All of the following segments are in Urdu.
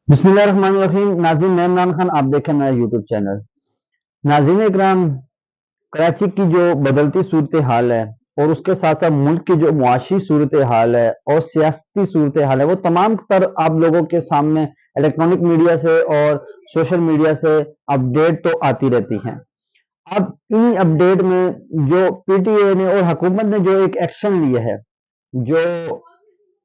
بسم اللہ الرحمن الرحیم ناظرین، میں عمران خان، آپ دیکھیں میرا یوٹیوب چینل۔ ناظرین اکرام، کراچی کی جو بدلتی صورتحال ہے اور اس کے ساتھ ساتھ ملک کی جو معاشی صورتحال ہے اور سیاسی صورتحال ہے، وہ تمام تر آپ لوگوں کے سامنے الیکٹرانک میڈیا سے اور سوشل میڈیا سے اپڈیٹ تو آتی رہتی ہیں۔ اب انہی اپڈیٹ میں جو پی ٹی اے نے اور حکومت نے جو ایک ایکشن لیا ہے، جو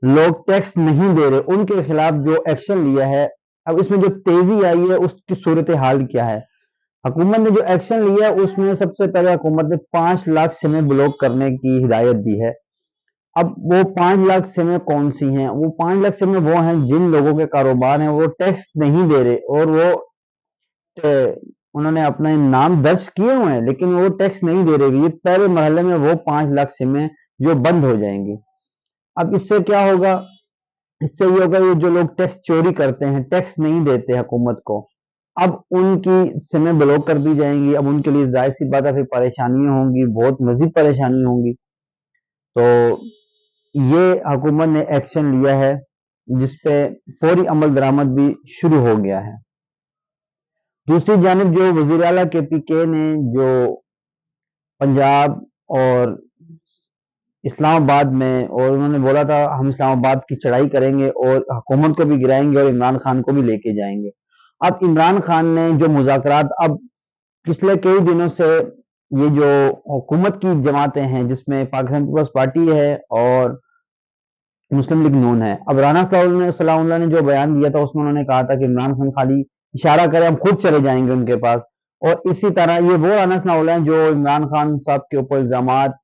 لوگ ٹیکس نہیں دے رہے ان کے خلاف جو ایکشن لیا ہے، اب اس میں جو تیزی آئی ہے اس کی صورتحال کیا ہے؟ حکومت نے جو ایکشن لیا ہے اس میں سب سے پہلے حکومت نے 5 لاکھ سمیں بلاک کرنے کی ہدایت دی ہے۔ اب وہ 5 لاکھ سمیں کون سی ہیں؟ وہ 5 لاکھ سمیں وہ ہیں جن لوگوں کے کاروبار ہیں وہ ٹیکس نہیں دے رہے اور وہ انہوں نے اپنے نام درج کیے ہوئے ہیں لیکن وہ ٹیکس نہیں دے رہے۔ یہ پہلے مرحلے میں وہ 5 لاکھ سمیں جو بند ہو جائیں گی۔ اب اس سے کیا ہوگا؟ اس سے یہ ہوگا یہ جو لوگ ٹیکس چوری کرتے ہیں، ٹیکس نہیں دیتے حکومت کو، اب ان کی سمیں بلاک کر دی جائیں گی۔ اب ان کے لیے ظاہر سی بات ہے پھر پریشانیاں ہوں گی، بہت مزید پریشانیاں ہوں گی۔ تو یہ حکومت نے ایکشن لیا ہے جس پہ فوری عمل درآمد بھی شروع ہو گیا ہے۔ دوسری جانب جو وزیر اعلیٰ کے پی کے نے جو پنجاب اور اسلام آباد میں، اور انہوں نے بولا تھا ہم اسلام آباد کی چڑھائی کریں گے اور حکومت کو بھی گرائیں گے اور عمران خان کو بھی لے کے جائیں گے۔ اب عمران خان نے جو مذاکرات اب پچھلے کئی دنوں سے یہ جو حکومت کی جماعتیں ہیں جس میں پاکستان پیپلز پارٹی ہے اور مسلم لیگ نون ہے، اب رانا صلاح اللہ نے جو بیان دیا تھا اس میں انہوں نے کہا تھا کہ عمران خان خالی اشارہ کرے ہم خود چلے جائیں گے ان کے پاس، اور اسی طرح یہ وہ رانا صلاح اللہ ہیں جو عمران خان صاحب کے اوپر الزامات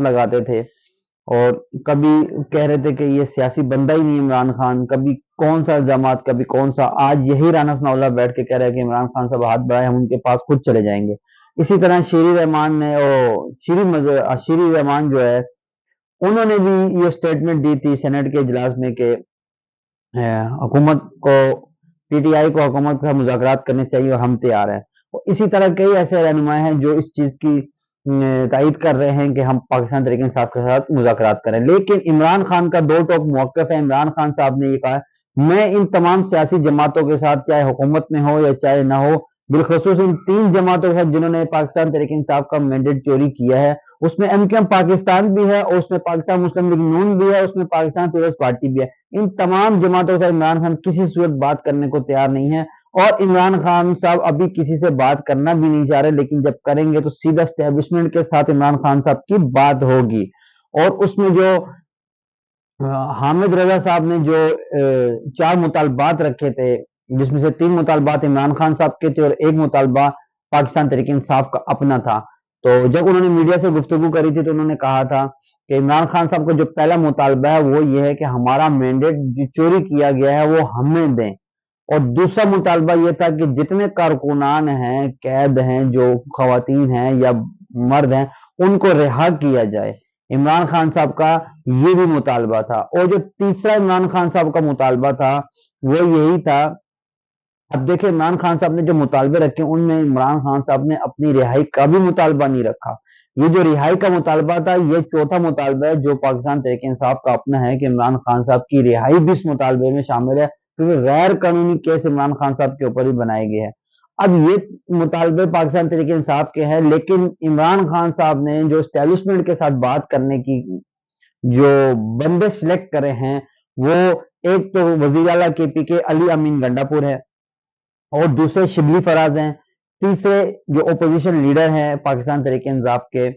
لگاتے تھے اور کبھی کہہ رہے تھے کہ یہ سیاسی بندہ ہی نہیں عمران خان، کبھی کون سا الزامات کبھی کون سا، آج یہی رانا ثناء اللہ بیٹھ کے کہہ رہے ہیں کہ عمران خان صاحب ہاتھ بڑھائے ہم ان کے پاس خود چلے جائیں گے۔ اسی طرح شیری رحمان نے شیری رحمان جو ہے انہوں نے بھی یہ سٹیٹمنٹ دی تھی سینٹ کے اجلاس میں کہ حکومت کو، پی ٹی آئی کو حکومت کے ساتھ مذاکرات کرنے چاہیے اور ہم تیار ہیں۔ اسی طرح کئی ایسے رہنما ہیں جو اس چیز کی تائید کر رہے ہیں کہ ہم پاکستان تحریک انصاف کے ساتھ مذاکرات کریں، لیکن عمران خان کا دو ٹوک موقف ہے۔ عمران خان صاحب نے یہ کہا میں ان تمام سیاسی جماعتوں کے ساتھ چاہے حکومت میں ہو یا چاہے نہ ہو، بالخصوص ان 3 جماعتوں کے ساتھ جنہوں نے پاکستان تحریک انصاف کا مینڈیٹ چوری کیا ہے، اس میں ایم کیو ایم پاکستان بھی ہے اور اس میں پاکستان مسلم لیگ نون بھی ہے، اس میں پاکستان پیپلز پارٹی بھی ہے، ان تمام جماعتوں سے عمران خان کسی صورت بات کرنے کو تیار نہیں ہے اور عمران خان صاحب ابھی کسی سے بات کرنا بھی نہیں چاہ رہے، لیکن جب کریں گے تو سیدھا اسٹیبلشمنٹ کے ساتھ عمران خان صاحب کی بات ہوگی۔ اور اس میں جو حامد رضا صاحب نے جو 4 مطالبات رکھے تھے جس میں سے 3 مطالبات عمران خان صاحب کے تھے اور 1 مطالبہ پاکستان تحریک انصاف کا اپنا تھا، تو جب انہوں نے میڈیا سے گفتگو کری تھی تو انہوں نے کہا تھا کہ عمران خان صاحب کا جو پہلا مطالبہ ہے وہ یہ ہے کہ ہمارا مینڈیٹ جو چوری کیا گیا ہے وہ ہمیں دیں، اور دوسرا مطالبہ یہ تھا کہ جتنے کارکنان ہیں، قید ہیں، جو خواتین ہیں یا مرد ہیں، ان کو رہا کیا جائے۔ عمران خان صاحب کا یہ بھی مطالبہ تھا، اور جو تیسرا عمران خان صاحب کا مطالبہ تھا وہ یہی تھا۔ اب دیکھیں عمران خان صاحب نے جو مطالبے رکھے ان میں عمران خان صاحب نے اپنی رہائی کا بھی مطالبہ نہیں رکھا۔ یہ جو رہائی کا مطالبہ تھا یہ چوتھا مطالبہ ہے جو پاکستان تحریک انصاف کا اپنا ہے کہ عمران خان صاحب کی رہائی بھی اس مطالبے میں شامل ہے، کیونکہ غیر قانونی کیس عمران خان صاحب کے اوپر بھی بنائے گئے ہیں۔ اب یہ مطالبے پاکستان تحریک انصاف کے ہیں، لیکن عمران خان صاحب نے جو اسٹیبلشمنٹ کے ساتھ بات کرنے کی جو بندے سلیکٹ کرے ہیں وہ ایک تو وزیر اعلیٰ کے پی کے علی امین گنڈا پور ہے، اور دوسرے شبلی فراز ہیں، تیسرے جو اپوزیشن لیڈر ہیں پاکستان تحریک انصاف کے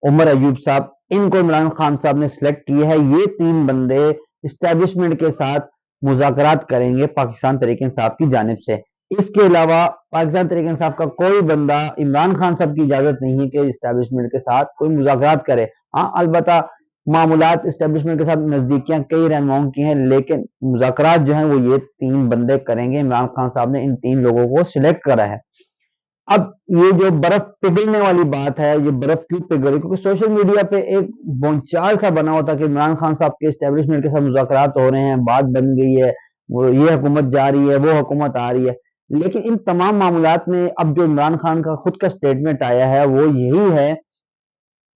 عمر ایوب صاحب، ان کو عمران خان صاحب نے سلیکٹ کیا ہے۔ یہ 3 بندے اسٹیبلشمنٹ کے ساتھ مذاکرات کریں گے پاکستان تحریک انصاف کی جانب سے۔ اس کے علاوہ پاکستان تحریک انصاف کا کوئی بندہ عمران خان صاحب کی اجازت نہیں ہے کہ اسٹیبلشمنٹ کے ساتھ کوئی مذاکرات کرے۔ ہاں البتہ معاملات اسٹیبلشمنٹ کے ساتھ نزدیکیاں کئی رہنماؤں کی ہیں، لیکن مذاکرات جو ہیں وہ یہ 3 بندے کریں گے۔ عمران خان صاحب نے ان 3 لوگوں کو سلیکٹ کرا ہے۔ اب یہ جو برف پگھلنے والی بات ہے، یہ برف کیوں پگھل رہی؟ کیونکہ سوشل میڈیا پہ ایک بونچال سا بنا ہوتا کہ عمران خان صاحب کے اسٹیبلشمنٹ کے ساتھ مذاکرات ہو رہے ہیں، بات بن گئی ہے، وہ یہ حکومت جا رہی ہے، وہ حکومت آ رہی ہے، لیکن ان تمام معاملات میں اب جو عمران خان کا خود کا سٹیٹمنٹ آیا ہے وہ یہی ہے،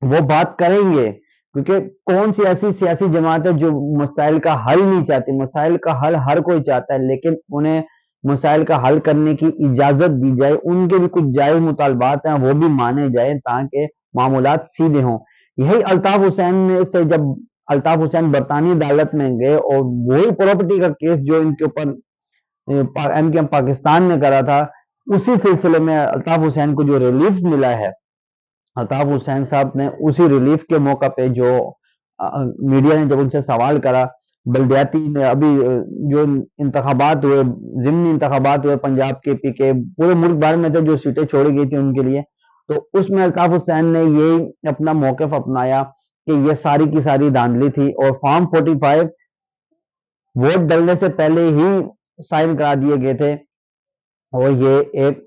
وہ بات کریں گے کیونکہ کون سی ایسی سیاسی جماعت ہے جو مسائل کا حل نہیں چاہتی؟ مسائل کا حل ہر کوئی چاہتا ہے، لیکن انہیں مسائل کا حل کرنے کی اجازت دی جائے، ان کے بھی کچھ جائز مطالبات ہیں وہ بھی مانے جائیں تاکہ معاملات سیدھے ہوں۔ یہی الطاف حسین میں سے جب الطاف حسین برطانوی عدالت میں گئے اور وہی پراپرٹی کا کیس جو ان کے اوپر ایم کیو ایم پاکستان نے کرا تھا، اسی سلسلے میں الطاف حسین کو جو ریلیف ملا ہے، الطاف حسین صاحب نے اسی ریلیف کے موقع پہ جو میڈیا نے جب ان سے سوال کرا، بلدیاتی میں ابھی جو انتخابات ہوئے، ضمنی انتخابات ہوئے پنجاب کے پی کے پورے ملک بھر میں تھے، جو سیٹیں چھوڑی گئی تھی ان کے لیے، تو اس میں الطاف حسین نے یہ اپنا موقف اپنایا کہ یہ ساری کی ساری دھاندلی تھی، اور فارم 45 ووٹ ڈلنے سے پہلے ہی سائن کرا دیے گئے تھے، اور یہ ایک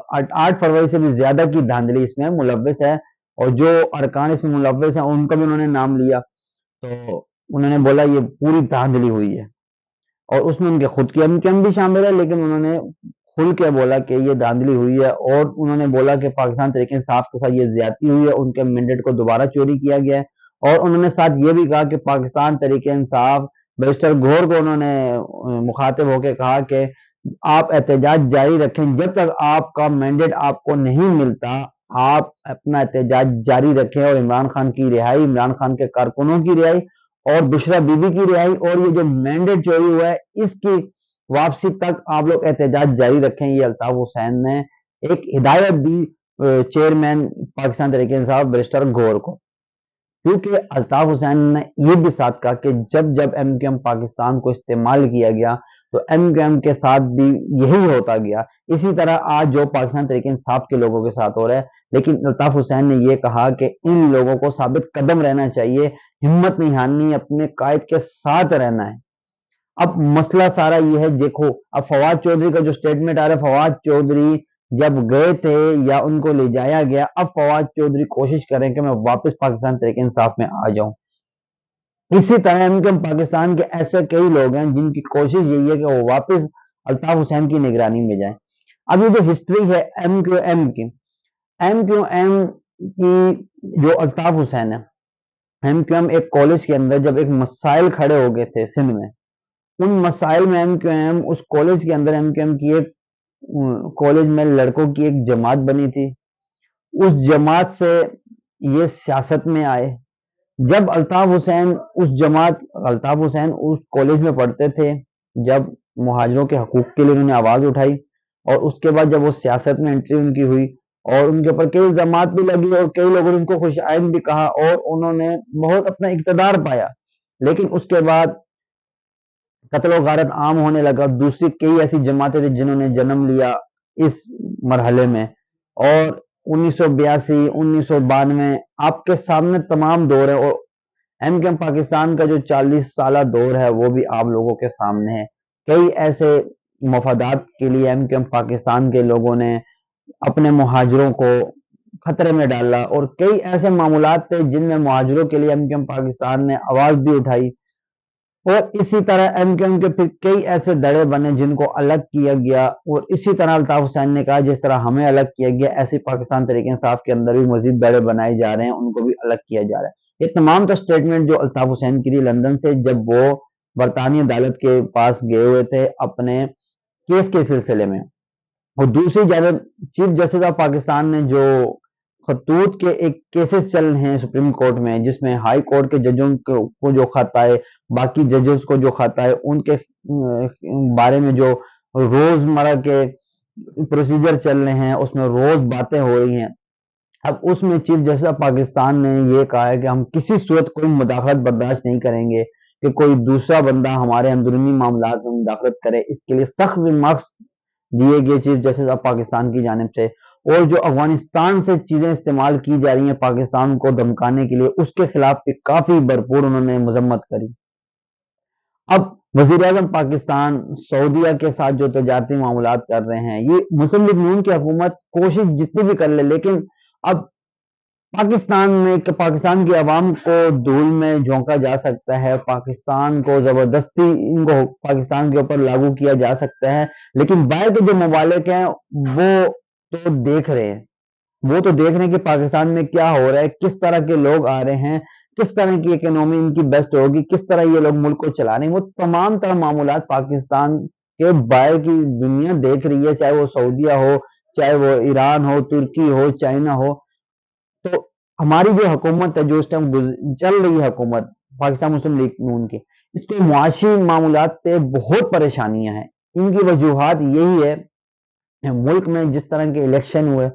8 فروری سے بھی زیادہ کی دھاندلی اس میں ملوث ہے، اور جو ارکان اس میں ملوث ہیں ان کا بھی انہوں نے نام لیا، تو انہوں نے بولا یہ پوری دھاندلی ہوئی ہے، اور اس میں ان کے خود کی ایم بھی شامل ہے، لیکن انہوں نے کھل کے بولا کہ یہ دھاندلی ہوئی ہے، اور انہوں نے بولا کہ پاکستان تحریک انصاف کے ساتھ یہ زیادتی ہوئی ہے، ان کے مینڈیٹ کو دوبارہ چوری کیا گیا ہے، اور انہوں نے ساتھ یہ بھی کہا کہ پاکستان تحریک انصاف بیرسٹر گور کو انہوں نے مخاطب ہو کے کہا کہ آپ احتجاج جاری رکھیں، جب تک آپ کا مینڈیٹ آپ کو نہیں ملتا آپ اپنا احتجاج جاری رکھیں، اور عمران خان کی رہائی، عمران خان کے کارکنوں کی رہائی، اور بشرا بی بی کی رہائی، اور یہ جو مینڈیٹ چوری ہوا ہے اس کی واپسی تک آپ لوگ احتجاج جاری رکھیں۔ یہ الطاف حسین نے ایک ہدایت دی چیئرمین پاکستان تحریک انصاف بیرسٹر گور کو، کیونکہ الطاف حسین نے یہ بھی ساتھ کہا کہ جب جب ایم کیو ایم پاکستان کو استعمال کیا گیا تو ایم کیو ایم کے ساتھ بھی یہی ہوتا گیا، اسی طرح آج جو پاکستان تحریک انصاف کے لوگوں کے ساتھ ہو رہا ہے۔ لیکن الطاف حسین نے یہ کہا کہ ان لوگوں کو ثابت قدم رہنا چاہیے، ہمت نہیں ہارنی، اپنے قائد کے ساتھ رہنا ہے۔ اب مسئلہ سارا یہ ہے، دیکھو اب فواد چودھری کا جو سٹیٹمنٹ آ رہا ہے، فواد چودھری جب گئے تھے یا ان کو لے جایا گیا، اب فواد چودھری کوشش کریں کہ میں واپس پاکستان تحریک انصاف میں آ جاؤں۔ اسی طرح ایم کیو ایم پاکستان کے ایسے کئی لوگ ہیں جن کی کوشش یہی ہے کہ وہ واپس الطاف حسین کی نگرانی میں جائیں۔ اب یہ جو ہسٹری ہے ایم کیو ایم کی، ایم کیو ایم کی جو الطاف حسین ہے، ایم کیو ایم ایک کالج کے اندر جب ایک مسائل کھڑے ہو گئے تھے سندھ میں، ان مسائل میں ایم کیو ایم اس کالج کے اندر ایم کیو ایم کی ایک کالج میں لڑکوں کی ایک جماعت بنی تھی، اس جماعت سے یہ سیاست میں آئے۔ جب الطاف حسین اس کالج میں پڑھتے تھے، جب مہاجروں کے حقوق کے لیے انہوں نے آواز اٹھائی، اور اس کے بعد جب وہ سیاست میں انٹری ان کی ہوئی اور ان کے اوپر کئی الزامات بھی لگی اور کئی لوگوں نے ان کو خوش آئند بھی کہا اور انہوں نے بہت اپنا اقتدار پایا، لیکن اس کے بعد قتل و غارت عام ہونے لگا۔ دوسری کئی ایسی جماعتیں تھیں جنہوں نے جنم لیا اس مرحلے میں، اور 1982 1992 آپ کے سامنے تمام دور ہے، اور ایم کیو ایم پاکستان کا جو 40 سالہ دور ہے وہ بھی آپ لوگوں کے سامنے ہے۔ کئی ایسے مفادات کے لیے ایم کیو ایم پاکستان کے لوگوں نے اپنے مہاجروں کو خطرے میں ڈالا، اور کئی ایسے معاملات تھے جن میں مہاجروں کے لیے ایم کیو ایم پاکستان نے آواز بھی اٹھائی، اور اسی طرح ایم کیو ایم کے پھر کئی ایسے دڑے بنے جن کو الگ کیا گیا، اور اسی طرح الطاف حسین نے کہا جس طرح ہمیں الگ کیا گیا ایسے پاکستان تحریک انصاف کے اندر بھی مزید دڑے بنائے جا رہے ہیں، ان کو بھی الگ کیا جا رہا ہے۔ یہ تمام تو سٹیٹمنٹ جو الطاف حسین کی تھی لندن سے جب وہ برطانوی عدالت کے پاس گئے ہوئے تھے اپنے کیس کے سلسلے میں۔ اور دوسری جانب چیف جسٹس آف پاکستان نے جو خطوط کے ایک کیسز چل رہے ہیں سپریم کورٹ میں، جس میں ہائی کورٹ کے ججوں کو جو خط آئے، باقی ججز کو جو خط آئے، ان کے بارے میں جو روز مرہ کے پروسیجر چل رہے ہیں، اس میں روز باتیں ہو رہی ہیں۔ اب اس میں چیف جسٹس آف پاکستان نے یہ کہا ہے کہ ہم کسی صورت کوئی مداخلت برداشت نہیں کریں گے کہ کوئی دوسرا بندہ ہمارے اندرونی معاملات میں مداخلت کرے۔ اس کے لیے سخت ریمارکس دیے گئے چیف جسٹس آف پاکستان کی جانب سے، اور جو افغانستان سے چیزیں استعمال کی جا رہی ہیں پاکستان کو دھمکانے کے لیے، اس کے خلاف بھی کافی بھرپور انہوں نے مذمت کری۔ اب وزیر اعظم پاکستان سعودیہ کے ساتھ جو تجارتی معاملات کر رہے ہیں، یہ مسلم لیگ نون کی حکومت کوشش جتنی بھی کر لے، لیکن اب پاکستان میں کہ پاکستان کی عوام کو دھول میں جھونکا جا سکتا ہے، پاکستان کو زبردستی ان کو پاکستان کے اوپر لاگو کیا جا سکتا ہے، لیکن باہر کے جو ممالک ہیں وہ تو دیکھ رہے ہیں۔ وہ تو دیکھ رہے ہیں کہ پاکستان میں کیا ہو رہا ہے، کس طرح کے لوگ آ رہے ہیں، کس طرح کی اکنومی ان کی بیسٹ ہوگی، کس طرح یہ لوگ ملک کو چلا رہے ہیں۔ وہ تمام تر معمولات پاکستان کے باہر کی دنیا دیکھ رہی ہے، چاہے وہ سعودیہ ہو، چاہے وہ ایران ہو، ترکی ہو، چائنا ہو۔ تو ہماری جو حکومت ہے، جو اس ٹائم چل رہی ہے حکومت پاکستان مسلم لیگ نون کی، اس کو معاشی معاملات پہ بہت پریشانیاں ہیں۔ ان کی وجوہات یہی ہے کہ ملک میں جس طرح کے الیکشن ہوئے،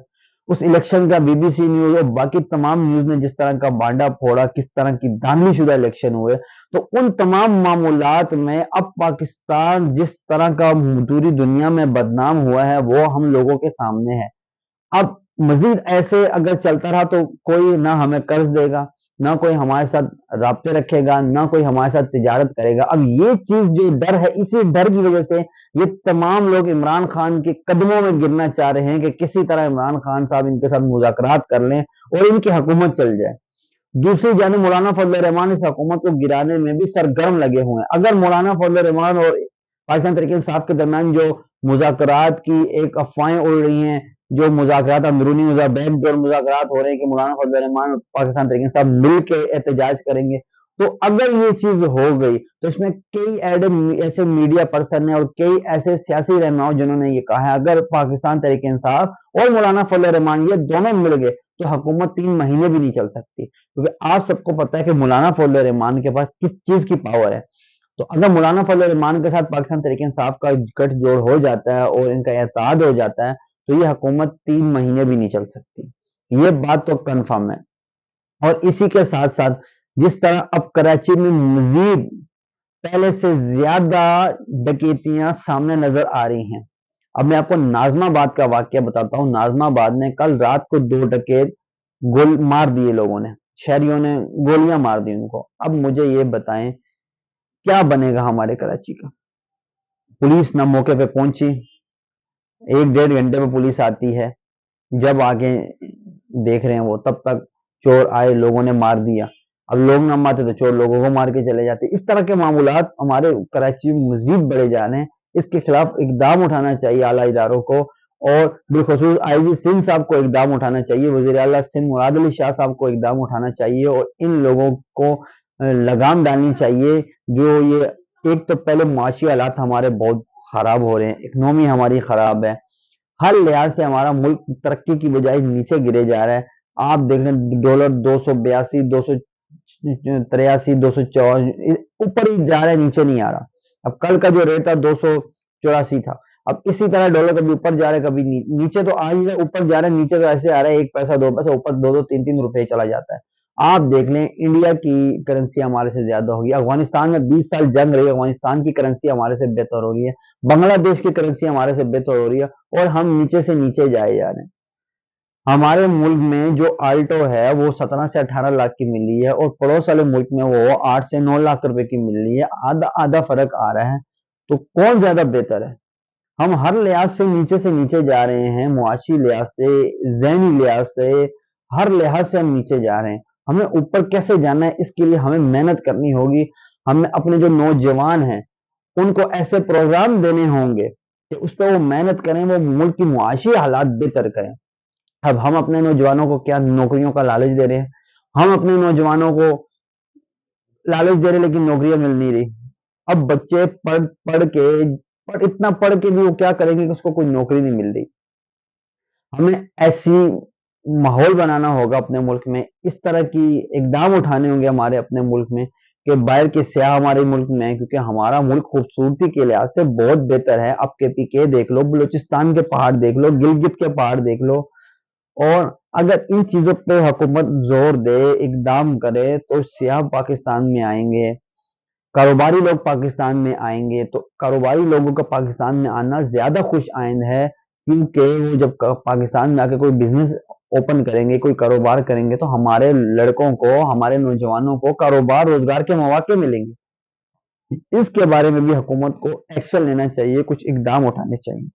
اس الیکشن کا بی بی سی نیوز اور باقی تمام نیوز نے جس طرح کا بانڈا پھوڑا، کس طرح کی دھاندلی شدہ الیکشن ہوئے، تو ان تمام معمولات میں اب پاکستان جس طرح کا پوری دنیا میں بدنام ہوا ہے وہ ہم لوگوں کے سامنے ہے۔ اب مزید ایسے اگر چلتا رہا تو کوئی نہ ہمیں قرض دے گا، نہ کوئی ہمارے ساتھ رابطے رکھے گا، نہ کوئی ہمارے ساتھ تجارت کرے گا۔ اب یہ چیز جو ڈر ہے، اسی ڈر کی وجہ سے یہ تمام لوگ عمران خان کے قدموں میں گرنا چاہ رہے ہیں کہ کسی طرح عمران خان صاحب ان کے ساتھ مذاکرات کر لیں اور ان کی حکومت چل جائے۔ دوسری جانب مولانا فضل الرحمان اس حکومت کو گرانے میں بھی سرگرم لگے ہوئے ہیں۔ اگر مولانا فضل الرحمان اور پاکستان تحریک انصاف کے درمیان جو مذاکرات کی ایک افواہیں اڑ رہی ہیں، جو مذاکرات اندرونی بیک ڈور مذاکرات ہو رہے ہیں کہ مولانا فضل الرحمان اور پاکستان تحریک انصاف مل کے احتجاج کریں گے، تو اگر یہ چیز ہو گئی تو اس میں کئی ایسے میڈیا پرسن ہیں اور کئی ایسے سیاسی رہنما جنہوں نے یہ کہا ہے اگر پاکستان تحریک انصاف اور مولانا فضل الرحمان یہ دونوں مل گئے تو حکومت 3 مہینے بھی نہیں چل سکتی، کیونکہ آپ سب کو پتا ہے کہ مولانا فضل الرحمان کے پاس کس چیز کی پاور ہے۔ تو اگر مولانا فضل الرحمان کے ساتھ پاکستان تحریک انصاف کا گٹھ جوڑ ہو جاتا ہے اور ان کا اتحاد ہو جاتا ہے تو یہ حکومت 3 مہینے بھی نہیں چل سکتی، یہ بات تو کنفرم ہے۔ اور اسی کے ساتھ ساتھ جس طرح اب کراچی میں مزید پہلے سے زیادہ ڈکیتیاں سامنے نظر آ رہی ہیں۔ اب میں آپ کو ناظم آباد کا واقعہ بتاتا ہوں۔ ناظم آباد میں کل رات کو 2 ڈکیت گول مار دیے، لوگوں نے، شہریوں نے گولیاں مار دی ان کو۔ اب مجھے یہ بتائیں کیا بنے گا ہمارے کراچی کا؟ پولیس نہ موقع پہ پہنچی، 1-1.5 گھنٹے پہ پولیس آتی ہے، جب آگے دیکھ رہے ہیں وہ تب تک چور آئے، لوگوں نے مار دیا۔ اب لوگ نہ مارتے تو چور لوگوں کو مار کے چلے جاتے۔ اس طرح کے معاملات ہمارے کراچی میں مزید بڑھے جا رہے ہیں۔ اس کے خلاف اقدام اٹھانا چاہیے اعلیٰ اداروں کو، اور بالخصوص آئی جی سندھ صاحب کو اقدام اٹھانا چاہیے، وزیر اعلیٰ سندھ مراد علی شاہ صاحب کو اقدام اٹھانا چاہیے، اور ان لوگوں کو لگام ڈالنی چاہیے جو یہ ایک تو پہلے معاشی حالات ہمارے بہت خراب ہو رہے ہیں، اکنومی ہماری خراب ہے، ہر لحاظ سے ہمارا ملک ترقی کی بجائے نیچے گرے جا رہا ہے۔ آپ دیکھ رہے ہیں ڈالر 282 283 254 اوپر ہی جا رہا ہے، نیچے نہیں آ رہا۔ اب کل کا جو ریٹ تھا 284 تھا، اب اسی طرح ڈالر کبھی اوپر جا رہا ہے کبھی نیچے، تو آ ہی اوپر جا رہا ہے، نیچے تو ایسے آ رہا ہے 1 پیسہ 2 پیسہ، اوپر 2 3 روپے چلا جاتا ہے۔ آپ دیکھ لیں انڈیا کی کرنسی ہمارے سے زیادہ ہوگی، افغانستان میں 20 سال جنگ رہی ہے، افغانستان کی کرنسی ہمارے سے بہتر ہو رہی ہے، بنگلہ دیش کی کرنسی ہمارے سے بہتر ہو رہی ہے، اور ہم نیچے سے نیچے جائے جا رہے ہیں۔ ہمارے ملک میں جو آلٹو ہے وہ 17 سے 18 لاکھ کی مل رہی ہے، اور پڑوس والے ملک میں وہ 8 سے 9 لاکھ روپے کی مل رہی ہے، آدھا فرق آ رہا ہے۔ تو کون زیادہ بہتر ہے؟ ہم ہر لحاظ سے نیچے جا رہے ہیں، معاشی لحاظ سے، ذہنی لحاظ سے، ہر لحاظ سے ہم نیچے جا رہے ہیں۔ ہمیں اوپر کیسے جانا ہے اس کے لیے ہمیں محنت کرنی ہوگی۔ ہمیں اپنے جو نوجوان ہیں ان کو ایسے پروگرام دینے ہوں گے کہ اس پہ وہ محنت کریں، وہ ملک کی معاشی حالات بہتر کریں۔ اب ہم اپنے نوجوانوں کو کیا نوکریوں کا لالچ دے رہے ہیں؟ ہم اپنے نوجوانوں کو لالچ دے رہے لیکن نوکریاں مل نہیں رہی۔ اب بچے اتنا پڑھ کے بھی وہ کیا کریں گے کہ اس کو کوئی نوکری نہیں مل رہی۔ ہمیں ایسی ماحول بنانا ہوگا اپنے ملک میں، اس طرح کی اقدام اٹھانے ہوں گے ہمارے اپنے ملک میں کہ باہر کے سیاح ہمارے ملک میں ہیں، کیونکہ ہمارا ملک خوبصورتی کے لحاظ سے بہت بہتر ہے۔ آپ کے پی کے دیکھ لو، بلوچستان کے پہاڑ دیکھ لو، گلگت کے پہاڑ دیکھ لو، اور اگر ان چیزوں پہ حکومت زور دے، اقدام کرے تو سیاح پاکستان میں آئیں گے، کاروباری لوگ پاکستان میں آئیں گے۔ تو کاروباری لوگوں کا پاکستان میں آنا زیادہ خوش آئند ہے، کیونکہ وہ جب پاکستان میں آ کے کوئی بزنس اوپن کریں گے، کوئی کاروبار کریں گے، تو ہمارے لڑکوں کو، ہمارے نوجوانوں کو کاروبار روزگار کے مواقع ملیں گے۔ اس کے بارے میں بھی حکومت کو ایکشن لینا چاہیے، کچھ اقدام اٹھانے چاہیے۔